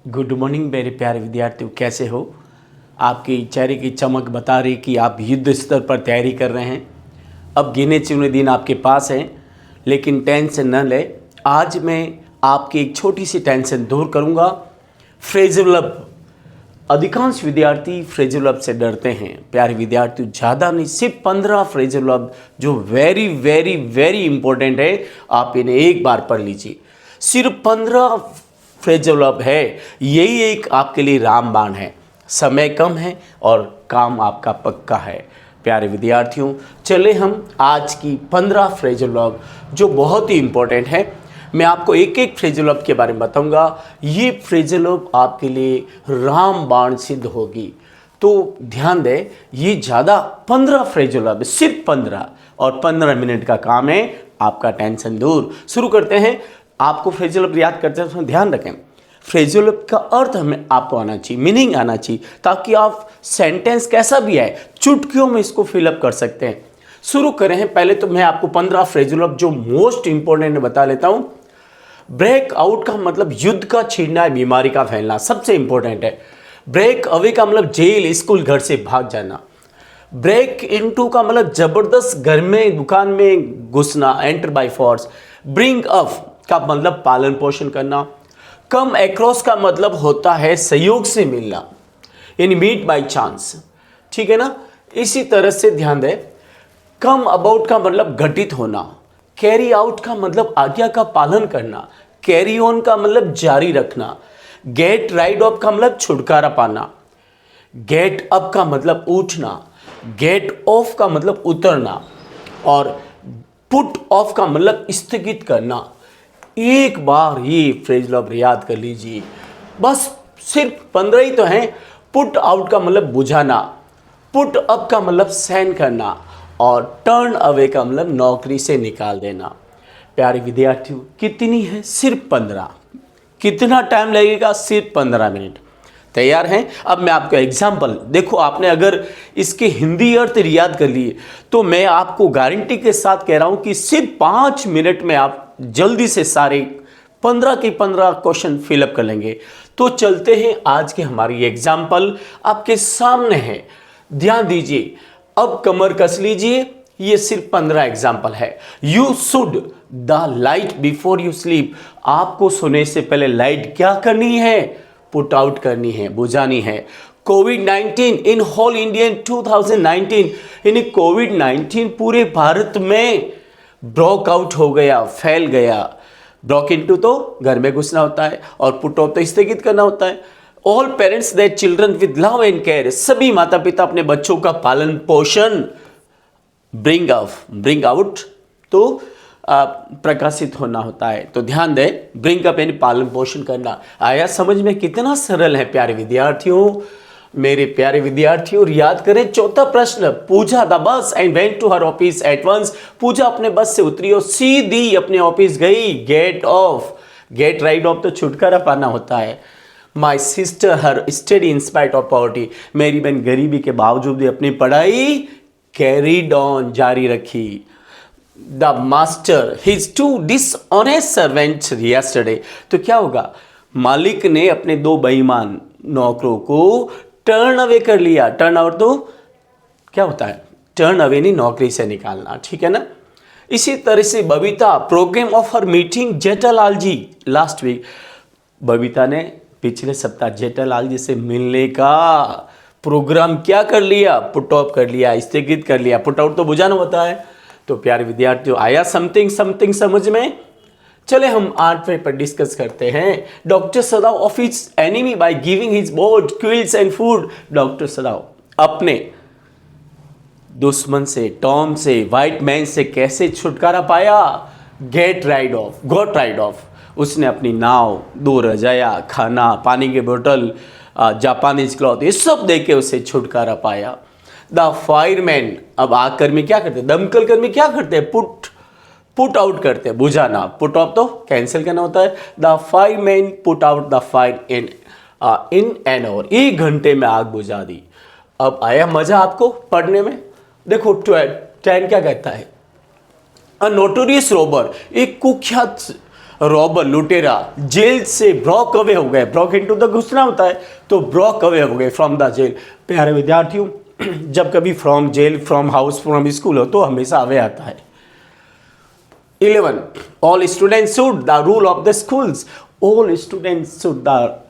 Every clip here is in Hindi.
गुड मॉर्निंग मेरे प्यारे विद्यार्थियों, कैसे हो। आपकी चेहरे की चमक बता रही कि आप युद्ध स्तर पर तैयारी कर रहे हैं। अब गिने चुने दिन आपके पास हैं, लेकिन टेंशन न ले। आज मैं आपकी एक छोटी सी टेंशन दूर करूंगा। फ्रेजल लब, अधिकांश विद्यार्थी फ्रेजल लब से डरते हैं। प्यारे विद्यार्थियों, ज़्यादा नहीं, सिर्फ 15 फ्रेजल लब जो वेरी वेरी वेरी इंपॉर्टेंट है, आप इन्हें एक बार पढ़ लीजिए। सिर्फ 15 फ्रेजल लब है, यही एक आपके लिए रामबाण है। समय कम है और काम आपका पक्का है। प्यारे विद्यार्थियों, चले हम आज की 15 फ्रेजल लब जो बहुत ही इंपॉर्टेंट है, मैं आपको एक एक फ्रेजल लब के बारे में बताऊंगा। ये फ्रेजल लब आपके लिए रामबाण सिद्ध होगी, तो ध्यान दें। ये ज़्यादा 15 फ्रेजल लब, सिर्फ 15 और 15 मिनट का काम है, आपका टेंशन दूर। शुरू करते हैं। आपको फ्रेजल लब याद करते हैं, ध्यान रखें फ्रेजल लब का अर्थ हमें आपको आना चाहिए, मीनिंग आना चाहिए, ताकि आप सेंटेंस कैसा भी आए चुटकियों में इसको फिलअप कर सकते हैं। शुरू करें हैं। पहले तो मैं आपको 15 फ्रेजल लब जो मोस्ट इंपॉर्टेंट बता लेता हूं। ब्रेक आउट का मतलब युद्ध का छीनना है, बीमारी का फैलना, सबसे इंपॉर्टेंट है। ब्रेक अवे का मतलब जेल, स्कूल, घर से भाग जाना। ब्रेक इनटू का मतलब जबरदस्त घर में, दुकान में घुसना, enter by force. Bring up का मतलब पालन पोषण करना। कम अक्रॉस का मतलब होता है सहयोग से मिलना, यानी मीट बाय चांस, ठीक है ना। इसी तरह से ध्यान दें। कम अबाउट का मतलब घटित होना। कैरी आउट का मतलब आज्ञा का पालन करना। कैरी ऑन का मतलब जारी रखना। गेट राइड ऑफ का मतलब छुटकारा पाना। गेट अप का मतलब उठना। गेट ऑफ का मतलब उतरना। और पुट ऑफ का मतलब स्थगित करना। एक बार ये फ्रेज लब याद कर लीजिए, बस सिर्फ 15 ही तो हैं। पुट आउट का मतलब बुझाना। पुट अप का मतलब सहन करना। और टर्न अवे का मतलब नौकरी से निकाल देना। प्यारे विद्यार्थियों, कितनी है? सिर्फ 15। कितना टाइम लगेगा? सिर्फ 15 मिनट। तैयार हैं? अब मैं आपको एग्जाम्पल देखो, आपने अगर इसके हिंदी अर्थ याद कर लिए तो मैं आपको गारंटी के साथ कह रहा हूं कि सिर्फ 5 मिनट में आप जल्दी से सारे 15 के 15 क्वेश्चन फिलअप कर लेंगे। तो चलते हैं, आज की हमारी एग्जाम्पल आपके सामने है, ध्यान दीजिए। अब कमर कस लीजिए, ये सिर्फ 15 एग्जाम्पल है। You should the light before you sleep. आपको सोने से पहले लाइट क्या करनी है? पुट आउट करनी है, बुझानी है। कोविड-19 इन होल इंडिया 2019, यानी कोविड-19 पूरे भारत में ब्रोक आउट हो गया, फैल गया। ब्रोक इनटू तो घर में घुसना होता है, और पुट आउट तो स्थगित करना होता है। All parents their children with love and care. सभी माता पिता अपने बच्चों का पालन पोषण। ब्रिंग आउट तो प्रकाशित होना होता है, तो ध्यान दें। ब्रिंग अप यानी पालन पोषण करना। आया समझ में? कितना सरल है प्यारे विद्यार्थियों। मेरे प्यारे विद्यार्थियों, याद करें चौथा प्रश्न। Puja the bus and went to her office at once. Puja अपने बस से उतरी और सीधी अपने ऑफिस गई। Get off, get rid of तो छुटकारा पाना होता है। My sister her study in spite of poverty. मेरी बहन गरीबी के बावजूद भी अपनी पढ़ाई कैरीड ऑन, जारी रखी। The master his two dishonest servants yesterday. तो क्या होगा? मालिक ने अपने 2 बेईमान नौकरों को टर्न अवे कर लिया। टर्न आउट तो क्या होता है? टर्न अवे नहीं, नौकरी से निकालना, ठीक है ना। इसी तरह से Babita programme of her meeting Jethalal ji last week. Babita ने पिछले सप्ताह जेठालाल जी से मिलने का प्रोग्राम क्या कर लिया? पुट ऑफ कर लिया, स्थगित कर लिया। पुट आउट तो बुझाना होता है। तो प्यारे विद्यार्थियों, आया समथिंग समझ में? चले हम 8वें पर डिस्कस करते हैं। Doctor सदाव of his enemy by giving his board quills and food. Doctor सदाव अपने दुश्मन से, टॉम से, व्हाइट मैन से कैसे छुटकारा पाया? Got ride of. उसने अपनी नाव, 2 रजाया, खाना, पानी की बोतल, जापानीज क्लॉथ, ये सब देके उसे छुटकारा पाया। द फायरमैन, अब आग कर्मी क्या करते हैं? दमकल कर्मी क्या करते हैं? पुट आउट करते हैं, बुझाना। पुट ऑफ तो कैंसिल करना होता है। The fireman put out the fire in an hour. 1 घंटे में आग बुझा दी। अब आया मजा आपको पढ़ने में? देखो 10 क्या कहता है? अ नोटोरियस रोबर, एक कुख्यात रॉबर लुटेरा जेल से ब्रॉक अवे हो गए, ब्रॉक इनटू द घुसना होता है, तो ब्रॉक अवे हो गए फ्रॉम द जेल। प्यारे विद्यार्थियों, जब कभी from jail, from house, from school हो तो हमेशा अवे आता है। 11 all students should the rule of the schools, all students should the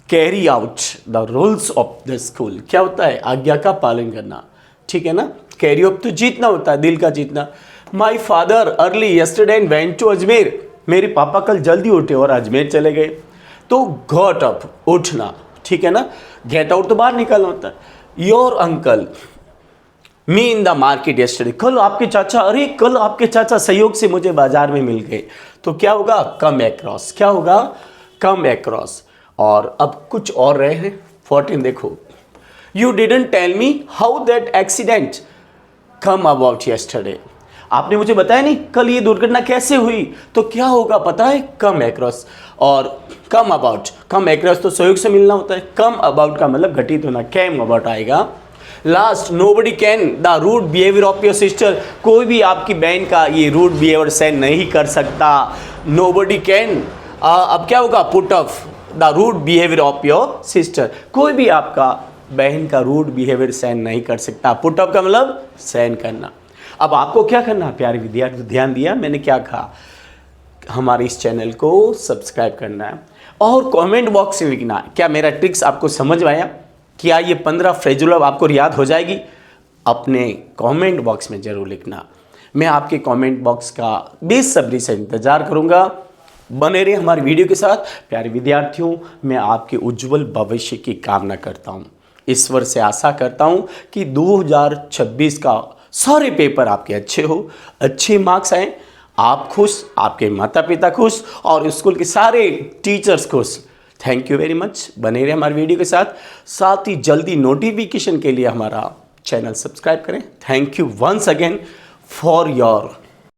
carry out the rules of the school. क्या होता है? आज्ञा का पालन करना, ठीक है ना। कैरी आउट तो जीतना होता है, दिल का जीतना। My father early yesterday and went to Ajmer, मेरे पापा कल जल्दी उठे और अजमेर चले गए। तो गॉट अप, उठना, ठीक है ना। गेट आउट तो बाहर निकलना होता है। Your uncle me in the market yesterday, कल आपके चाचा, अरे कल आपके चाचा सहयोग से मुझे बाजार में मिल गए। तो क्या होगा? Come across. क्या होगा? Come across. और अब कुछ और रहे हैं। 14 देखो, you didn't tell me how that accident come about yesterday, आपने मुझे बताया नहीं कल ये दुर्घटना कैसे हुई। तो क्या होगा पता है? कम अक्रॉस। और कम अबाउट, कम अक्रॉस तो सहयोग से मिलना होता है, कम अबाउट का मतलब घटित होना, कैम अबाउट आएगा। Last, nobody can the rude behaviour of your sister, कोई भी आपकी बहन का ये रूड बिहेवियर सहन नहीं कर सकता। नोबडी कैन, अब क्या होगा? Put off the rude behaviour of your sister, कोई भी आपका बहन का रूड बिहेवियर सहन नहीं कर सकता। पुट ऑफ का मतलब सहन करना। अब आपको क्या करना है प्यारे विद्यार्थी, ध्यान दिया मैंने क्या कहा? हमारे इस चैनल को सब्सक्राइब करना है और कमेंट बॉक्स में लिखना है। क्या मेरा ट्रिक्स आपको समझ में आया? क्या ये 15 फ्रेजुल अब आपको याद हो जाएगी? अपने कमेंट बॉक्स में ज़रूर लिखना। मैं आपके कमेंट बॉक्स का बेसब्री से इंतज़ार करूँगा। बने रहे हमारी वीडियो के साथ। प्यारे विद्यार्थियों, मैं आपके उज्जवल भविष्य की कामना करता हूँ। ईश्वर से आशा करता हूँ कि 2026 का सारे पेपर आपके अच्छे हो, अच्छे मार्क्स आए, आप खुश, आपके माता पिता खुश और स्कूल के सारे टीचर्स खुश। Thank you very much. बने रहे हमारे वीडियो के साथ ही जल्दी नोटिफिकेशन के लिए हमारा चैनल सब्सक्राइब करें। Thank you once again for your